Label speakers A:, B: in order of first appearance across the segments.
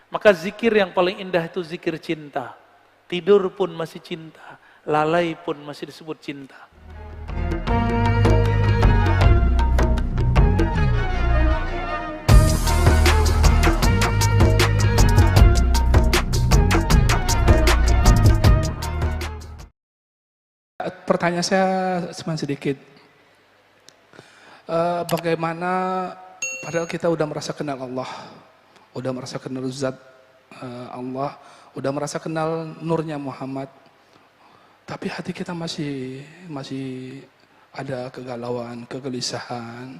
A: Maka zikir yang paling indah itu zikir cinta. Tidur pun masih cinta, lalai pun masih disebut cinta.
B: Pertanyaan saya cuma sedikit. Bagaimana padahal kita udah merasa kenal Allah, udah merasa kenal zat Allah, udah merasa kenal nurnya Muhammad, tapi hati kita masih ada kegalauan, kegelisahan.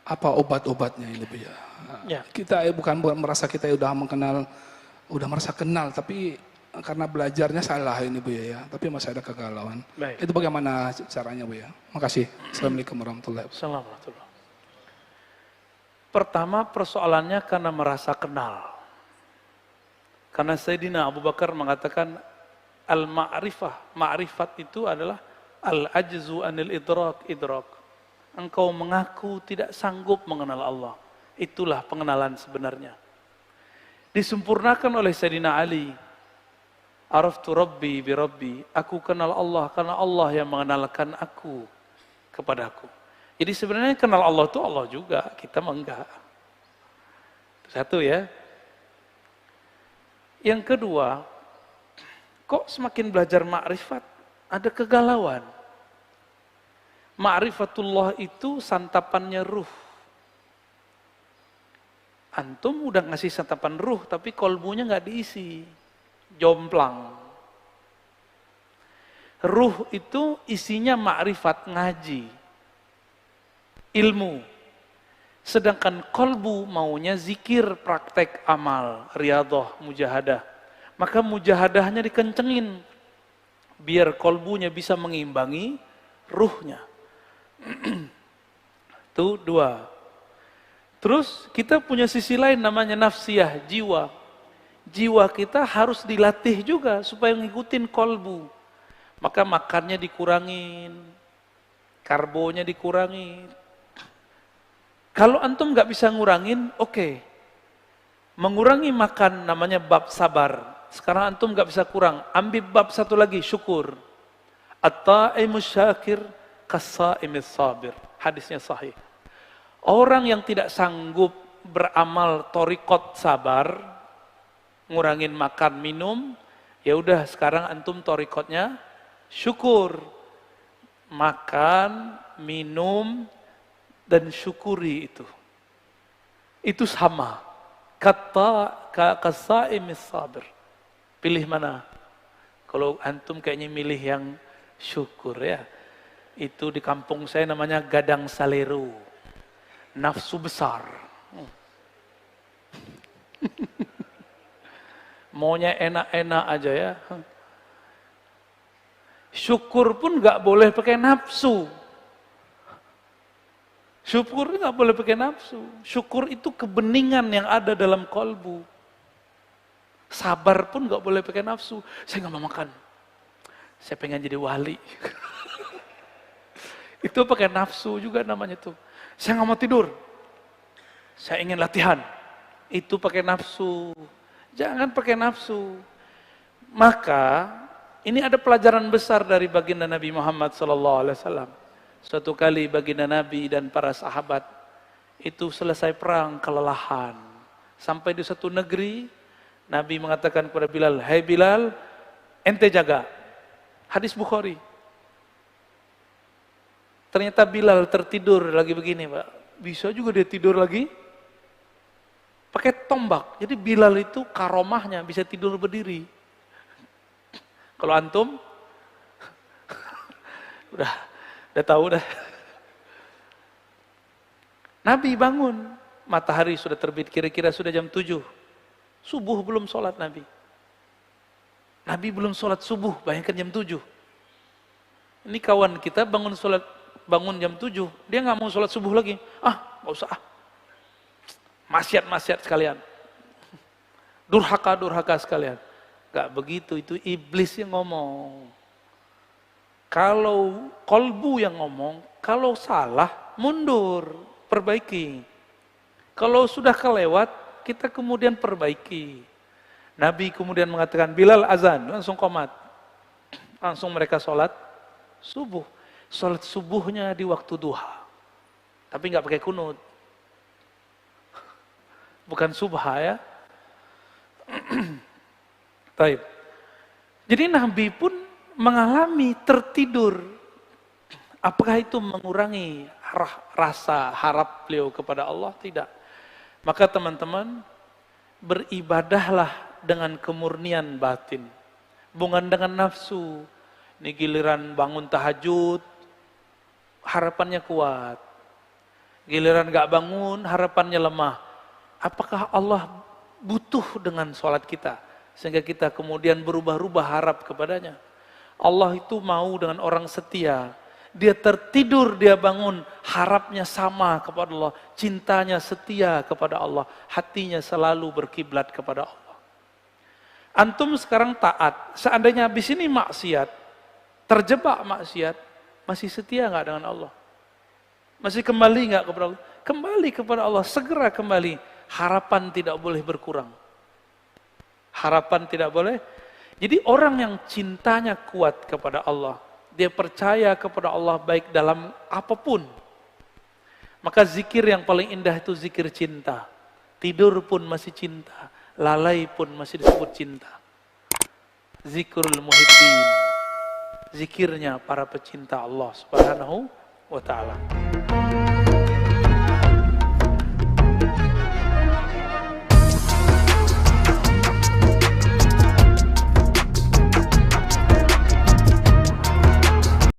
B: Apa obat-obatnya ini, Bu ya? Kita bukan merasa kita udah merasa kenal, tapi karena belajarnya salah ini, Bu ya, tapi masih ada kegalauan.
A: Baik.
B: Itu bagaimana caranya, Bu ya? Makasih. Assalamualaikum warahmatullahi wabarakatuh.
A: Assalamualaikum. Pertama persoalannya karena merasa kenal. Karena Sayyidina Abu Bakar mengatakan al-ma'rifah. Ma'rifat itu adalah al-ajzu anil idrak. Engkau mengaku tidak sanggup mengenal Allah. Itulah pengenalan sebenarnya. Disempurnakan oleh Sayyidina Ali. Araftu Rabbi bi Rabbi. Aku kenal Allah karena Allah yang mengenalkan aku kepadaku. Jadi sebenarnya kenal Allah itu Allah juga, kita enggak. Satu ya. Yang kedua, kok semakin belajar ma'rifat ada kegalauan. Ma'rifatullah itu santapannya ruh. Antum udah ngasih santapan ruh tapi kolbunya nggak diisi. Jomplang. Ruh itu isinya ma'rifat, ngaji, ilmu. Sedangkan kolbu maunya zikir, praktek, amal, riyadhah, mujahadah. Maka mujahadahnya dikencengin. Biar kolbunya bisa mengimbangi ruhnya. Itu dua. Terus kita punya sisi lain namanya nafsiyah, jiwa. Jiwa kita harus dilatih juga supaya ngikutin kolbu. Maka makannya dikurangin, karbonya dikurangin. Kalau antum nggak bisa ngurangin, oke. Mengurangi makan namanya bab sabar. Sekarang antum nggak bisa kurang, ambil bab satu lagi, syukur. At-ta'imus syakir kas-sa'imis sabir. Hadisnya sahih. Orang yang tidak sanggup beramal thariqat sabar, ngurangin makan minum, ya udah sekarang antum thariqatnya syukur. Makan, minum, dan syukuri itu. Itu sama. Kata kasaimis sabir. Pilih mana? Kalau antum kayaknya milih yang syukur ya. Itu di kampung saya namanya gadang saleru. Nafsu besar. Maunya enak-enak aja ya. Syukur pun nggak boleh pakai nafsu. Syukur nggak boleh pakai nafsu. Syukur itu kebeningan yang ada dalam kolbu. Sabar pun nggak boleh pakai nafsu. Saya nggak mau makan. Saya pengen jadi wali. Itu pakai nafsu juga namanya tuh. Saya nggak mau tidur. Saya ingin latihan. Itu pakai nafsu. Jangan pakai nafsu. Maka ini ada pelajaran besar dari baginda Nabi Muhammad SAW. Suatu kali baginda Nabi dan para sahabat itu selesai perang kelelahan. Sampai di satu negeri, Nabi mengatakan kepada Bilal, "Hai Bilal, ente jaga." Hadis Bukhari. Ternyata Bilal tertidur lagi begini, Pak. Bisa juga dia tidur lagi pakai tombak. Jadi Bilal itu karomahnya bisa tidur berdiri. Kalau antum udah tahu dah. Nabi bangun, matahari sudah terbit, kira-kira sudah jam 7. Subuh belum sholat Nabi. Nabi belum sholat subuh, bayangkan jam 7. Ini kawan kita bangun jam 7, dia nggak mau sholat subuh lagi. Nggak usah. Maksiat sekalian. Durhaka sekalian. Nggak begitu, itu iblis yang ngomong. Kalau kolbu yang ngomong, kalau salah, mundur, perbaiki. Kalau sudah kelewat, kita kemudian perbaiki. Nabi kemudian mengatakan, Bilal azan, langsung qomat. Langsung mereka sholat subuh. Sholat subuhnya di waktu duha. Tapi nggak pakai kunut. Bukan subha ya. Taib. Jadi Nabi pun mengalami tertidur. Apakah itu mengurangi rasa harap beliau kepada Allah? Tidak. Maka teman-teman, beribadahlah dengan kemurnian batin. Bukan dengan nafsu. Ini giliran bangun tahajud, harapannya kuat. Giliran gak bangun, harapannya lemah. Apakah Allah butuh dengan sholat kita? Sehingga kita kemudian berubah-ubah harap kepadanya. Allah itu mau dengan orang setia. Dia tertidur, dia bangun, harapnya sama kepada Allah. Cintanya setia kepada Allah. Hatinya selalu berkiblat kepada Allah. Antum sekarang taat. Seandainya habis ini maksiat, terjebak maksiat, masih setia nggak dengan Allah? Masih kembali nggak kepada Allah? Kembali kepada Allah, segera kembali. Harapan tidak boleh berkurang. Harapan tidak boleh. Jadi orang yang cintanya kuat kepada Allah, dia percaya kepada Allah baik dalam apapun. Maka zikir yang paling indah itu zikir cinta. Tidur pun masih cinta, lalai pun masih disebut cinta. Zikrul muhibbin. Zikirnya para pecinta Allah Subhanahu wa ta'ala.